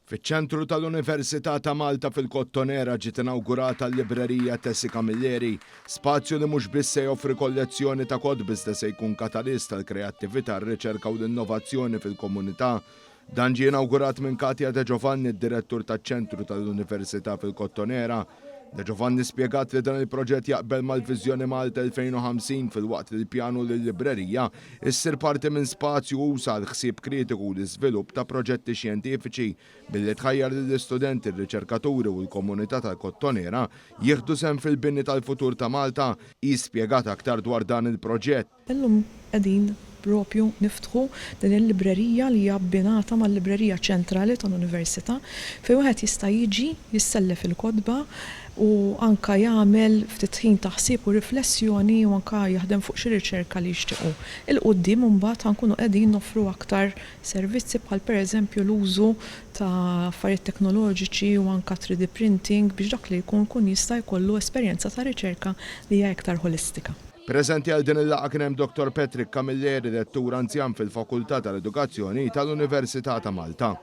Fiċ-ċentru tal-Università ta' Malta fil-Kottonera ġiet inawgurata l-librerija Tessi Camilleri, spazju li mhux biss se joffri kollezzjoni ta' kotbi iżda se jkun katalist tal-kreattività, r-riċerka u l-innovazzjoni fil-komunità. Dan ġie inawgurat minn Katja De Giovanni, id-direttur taċ-ċentru tal-Università fil-Kottonera. De Giovanni spjegat li dan il-proġett jaqbel mal-Viżjoni Malta 2050 fil-waqt li l-pjanu lill-librerija issir parti minn spazju usa l-ħsieb kritiku u l-iżvilupp ta' proġetti xjentifiċi billi tħajjar lill-istudenti, r-riċerkaturi u l-komunità tal-Kottonera jieħdu sehem fil-bini tal-futur ta' Malta. Spjegat aktar dwar dan il-proġett. Illum qegħdin propju niftħu din il-librerija li hija abbinata mal-librerija ċentrali tal-Università fejn wieħed jista' jiġi jissellef il-kotba u anka jagħmel ftit ħin taħsib u riflessjoni u anka jaħdem fuq xi riċerka li jixtiequ. Il-qudiem imbagħad nkunu qegħdin noffru aktar servizzi bħal pereżempju l-użu ta' affarijiet teknoloġiċi u anka 3D printing biex dak li jkun jista' jkollu esperjenza ta' riċerka li hija iktar holistika. Preżenti għal din il-laqgħa kien hemm Dr. Patrick Camilleri, direttur anzjan fil-Fakultà tal-Edukazzjoni tal-Università ta' Malta.